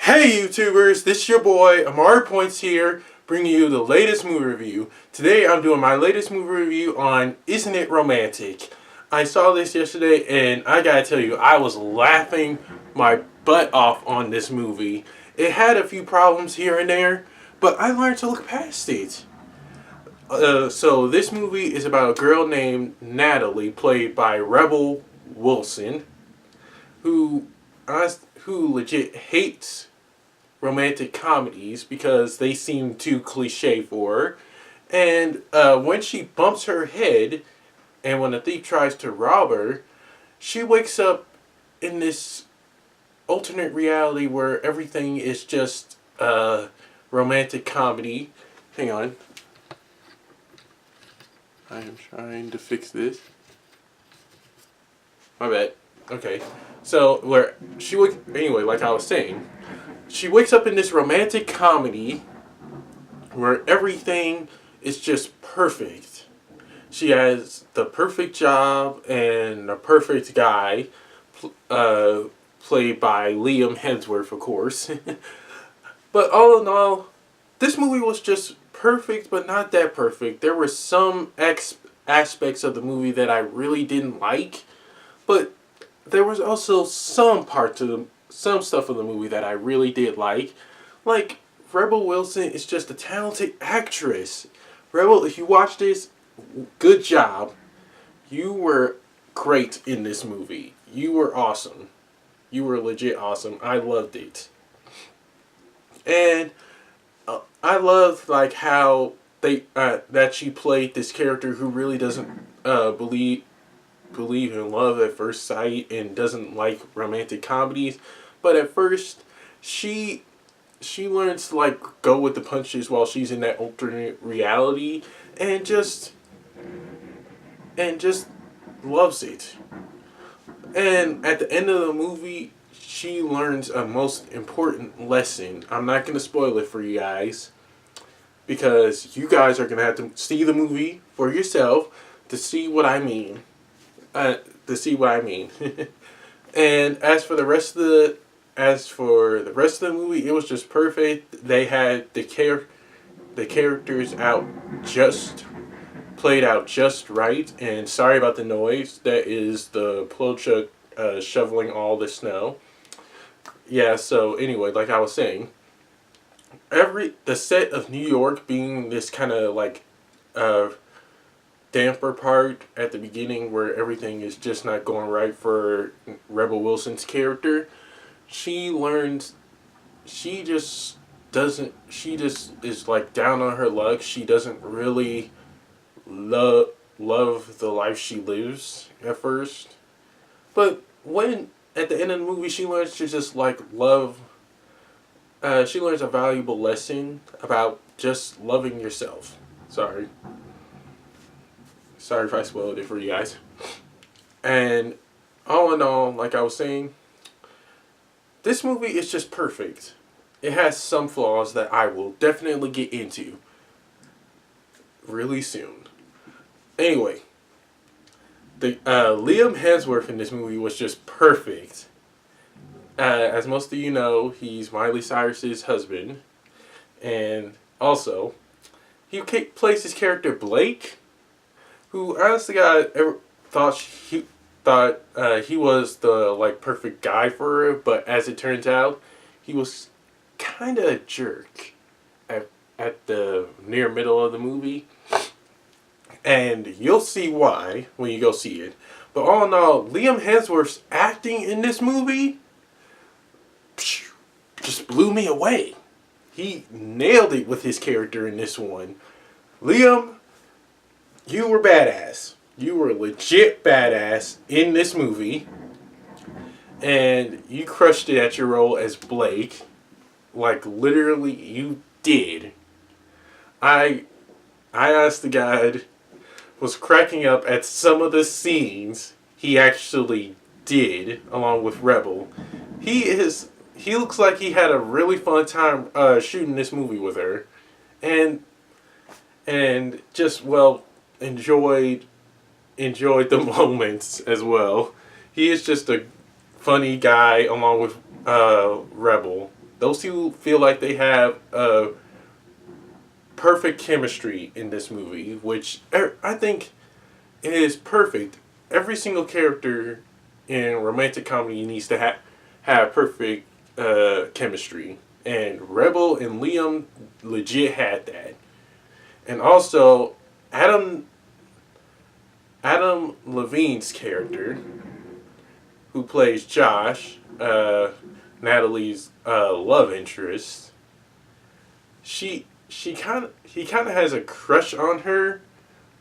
Hey YouTubers, this is your boy Amari Points here, bringing you the latest movie review. Today I'm doing my latest movie review on Isn't It Romantic? I saw this yesterday and I gotta tell you, I was laughing my butt off on this movie. It had a few problems here and there, but I learned to look past it. So this movie is about a girl named Natalie, played by Rebel Wilson, who who legit hates romantic comedies because they seem too cliche for her. And when she bumps her head, and when a thief tries to rob her, she wakes up in this alternate reality where everything is just romantic comedy. Hang on. I am trying to fix this. My bad. Okay. So, where she wakes... Anyway, like I was saying, she wakes up in this romantic comedy where everything is just perfect. She has the perfect job and the perfect guy, played by Liam Hemsworth, of course. But all in all, this movie was just perfect, but not that perfect. There were some aspects of the movie that I really didn't like, but there was also some stuff of the movie that I really did like. Like, Rebel Wilson is just a talented actress. Rebel, if you watch this, good job. You were great in this movie. You were awesome. You were legit awesome. I loved it. And I loved like how they that she played this character who really doesn't believe in love at first sight and doesn't like romantic comedies, but at first she learns to like go with the punches while she's in that alternate reality and just loves it. And at the end of the movie, she learns a most important lesson. I'm not going to spoil it for you guys because you guys are going to have to see the movie for yourself to see what I mean. And as for the rest of the movie, it was just perfect. They had the characters played out just right. And sorry about the noise. That is the plow truck shoveling all the snow. Yeah. So anyway, like I was saying, the set of New York being this kind of like damper part at the beginning where everything is just not going right for Rebel Wilson's character, she just is like down on her luck. She doesn't really love the life she lives at first. But when at the end of the movie she learns to just like love, she learns a valuable lesson about just loving yourself. Sorry if I spoiled it for you guys. And all in all, like I was saying, this movie is just perfect. It has some flaws that I will definitely get into really soon. Anyway, the Liam Hemsworth in this movie was just perfect. As most of you know, he's Miley Cyrus's husband. And also, he plays his character Blake, who honestly thought he was the like perfect guy for her, but as it turns out, he was kind of a jerk at the near middle of the movie, and you'll see why when you go see it. But all in all, Liam Hemsworth's acting in this movie just blew me away. He nailed it with his character in this one. Liam, you were badass. You were legit badass in this movie. And you crushed it at your role as Blake. Like, literally, you did. I honest to God, was cracking up at some of the scenes he actually did, along with Rebel. He looks like he had a really fun time shooting this movie with her. And just, well, enjoyed the moments as well. He is just a funny guy along with Rebel. Those two feel like they have perfect chemistry in this movie, which I think is perfect. Every single character in romantic comedy needs to have perfect chemistry, and Rebel and Liam legit had that. And also, Adam Adam Levine's character, who plays Josh, Natalie's love interest, he kind of has a crush on her,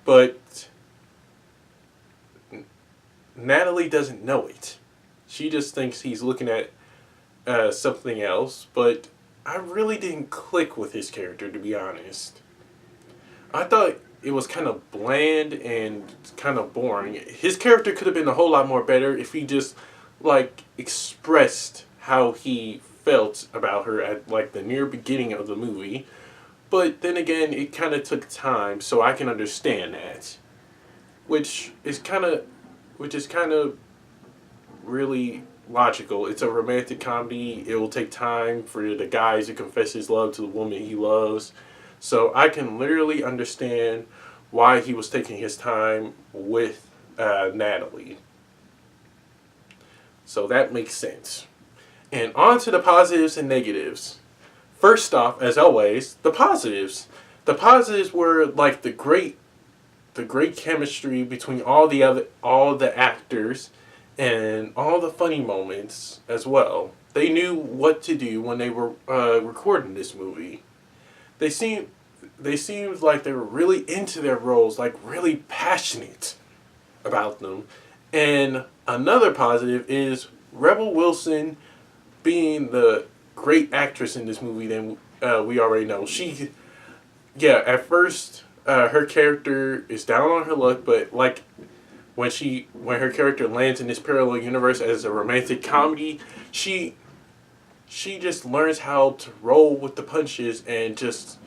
but Natalie doesn't know it. She just thinks he's looking at something else, but I really didn't click with his character, to be honest. I thought it was kind of bland and kind of boring. His character could have been a whole lot more better if he just like expressed how he felt about her at like the near beginning of the movie. But then again, it kind of took time, so I can understand that, which is kind of really logical. It's a romantic comedy. It will take time for the guy to confess his love to the woman he loves. So I can literally understand why he was taking his time with Natalie. So that makes sense. And on to the positives and negatives. First off, as always, the positives. The positives were like the great chemistry between all the actors and all the funny moments as well. They knew what to do when they were recording this movie. They seemed like they were really into their roles, like really passionate about them. And another positive is Rebel Wilson being the great actress in this movie than we already know. At first, her character is down on her luck, but like when her character lands in this parallel universe as a romantic comedy, she just learns how to roll with the punches and just,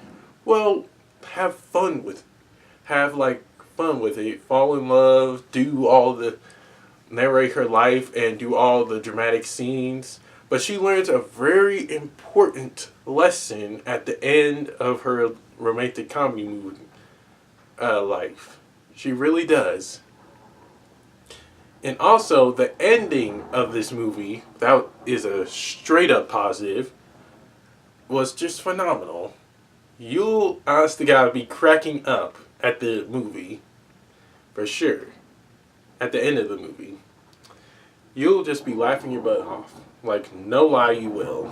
well, have fun with it, fall in love, narrate her life and do all the dramatic scenes. But she learns a very important lesson at the end of her romantic comedy movie life. She really does. And also, the ending of this movie, that is a straight up positive, was just phenomenal. You'll, honest to God, be cracking up at the movie. For sure. At the end of the movie. You'll just be laughing your butt off. Like, no lie, you will.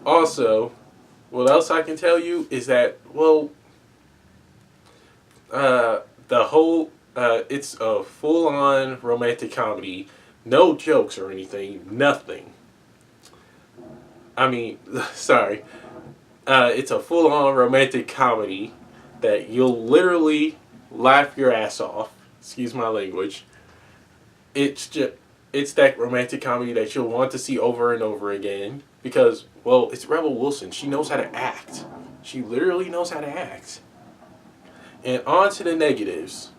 Also, what else I can tell you is that, well, it's a full-on romantic comedy. No jokes or anything. Nothing. I mean, sorry. It's a full-on romantic comedy that you'll literally laugh your ass off. Excuse my language. It's that romantic comedy that you'll want to see over and over again because, well, it's Rebel Wilson. She knows how to act. She literally knows how to act. And on to the negatives.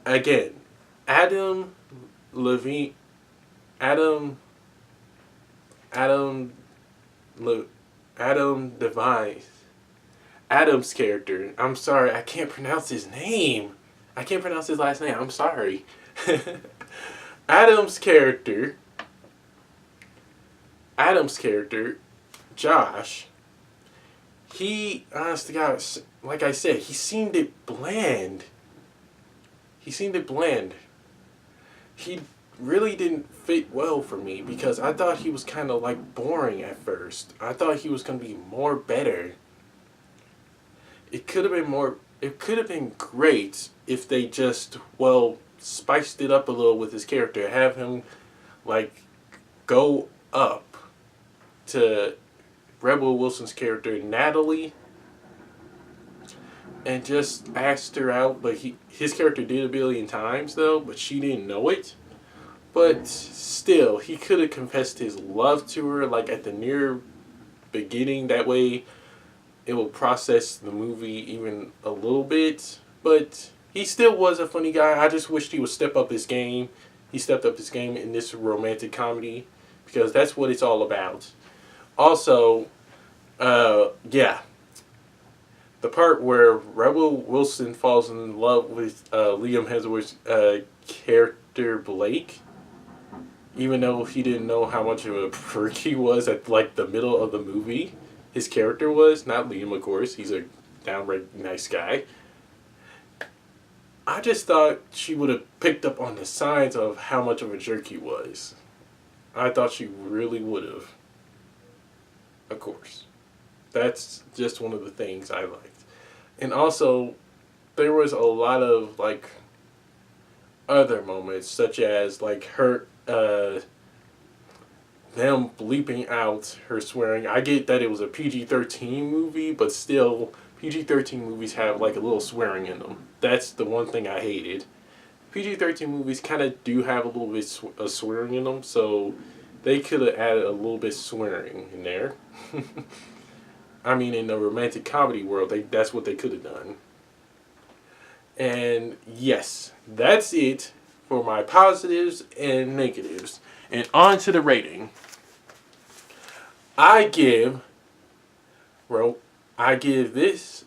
Again, Adam Levine, Adam Devine, Adam's character. I'm sorry, I can't pronounce his name. I can't pronounce his last name. I'm sorry. Adam's character, Josh, he, honest to God, like I said, he seemed bland. He really didn't fit well for me because I thought he was kind of like boring at first. I thought he was going to be more better. It could have been great if they just, well, spiced it up a little with his character. Have him, like, go up to Rebel Wilson's character, Natalie, and just asked her out. But his character did a billion times, though, but she didn't know it. But still, he could have confessed his love to her, like, at the near beginning. That way, it will process the movie even a little bit. But he still was a funny guy. I just wished he would step up his game. He stepped up his game in this romantic comedy because that's what it's all about. Also, yeah, the part where Rebel Wilson falls in love with Liam Hemsworth's character Blake, even though he didn't know how much of a prick he was at like the middle of the movie. His character was, not Liam, of course. He's a downright nice guy. I just thought she would have picked up on the signs of how much of a jerk he was. I thought she really would have. Of course. That's just one of the things I liked. And also, there was a lot of, like, other moments, such as, like, her, them bleeping out her swearing. I get that it was a PG-13 movie, but still, PG-13 movies have, like, a little swearing in them. That's the one thing I hated. PG-13 movies kind of do have a little bit of swearing in them, so they could have added a little bit swearing in there. I mean, in the romantic comedy world, that's what they could have done. And yes, that's it for my positives and negatives. And on to the rating. I give this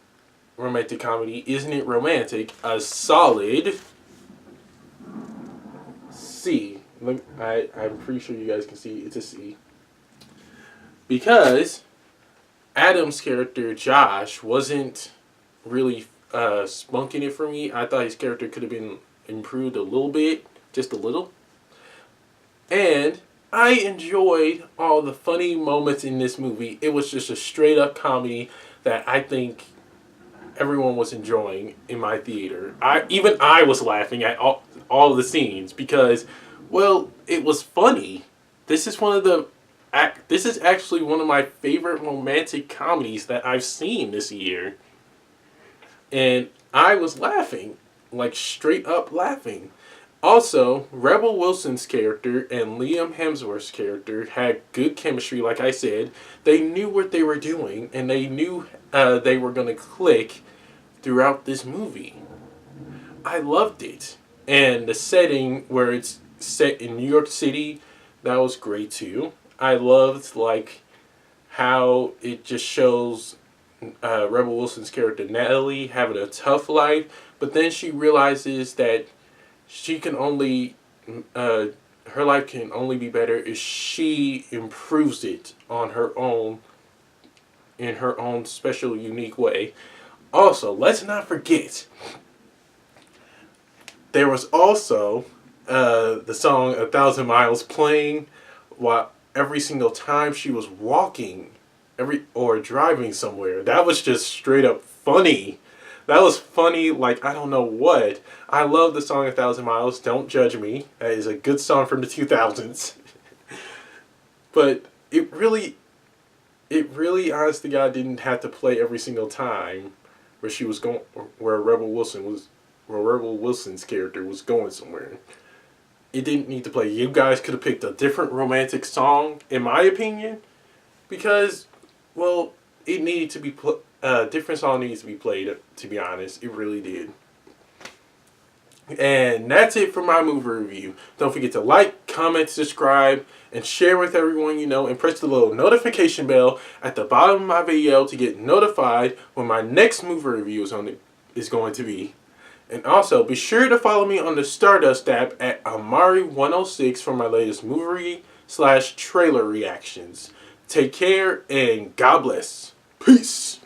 romantic comedy, Isn't It Romantic, a solid C. I'm pretty sure you guys can see it's a C. Because Adam's character, Josh, wasn't really spunking it for me. I thought his character could have been improved a little bit, just a little. And I enjoyed all the funny moments in this movie. It was just a straight up comedy that I think everyone was enjoying in my theater. Even I was laughing at all of the scenes because, well, it was funny. This is actually one of my favorite romantic comedies that I've seen this year. And I was laughing, like straight up laughing. Also, Rebel Wilson's character and Liam Hemsworth's character had good chemistry, like I said. They knew what they were doing, and they knew they were going to click throughout this movie. I loved it. And the setting where it's set in New York City, that was great too. I loved like how it just shows Rebel Wilson's character Natalie having a tough life, but then she realizes that she can only her life can only be better if she improves it on her own, in her own special unique way. Also, let's not forget there was also the song 1,000 Miles playing while every single time she was walking or driving somewhere. That was just straight up funny. That was funny like I don't know what. I love the song 1,000 Miles. Don't judge me. That is a good song from the 2000s. But it really, honest to God, didn't have to play every single time where she was going, where Rebel Wilson's character was going somewhere. It didn't need to play. You guys could have picked a different romantic song, in my opinion, because, well, it needed to be different song needs to be played. To be honest, it really did. And that's it for my movie review. Don't forget to like, comment, subscribe, and share with everyone you know, and press the little notification bell at the bottom of my video to get notified when my next movie review is going to be. And also, be sure to follow me on the Stardust app at Amari106 for my latest movie/trailer reactions. Take care and God bless. Peace.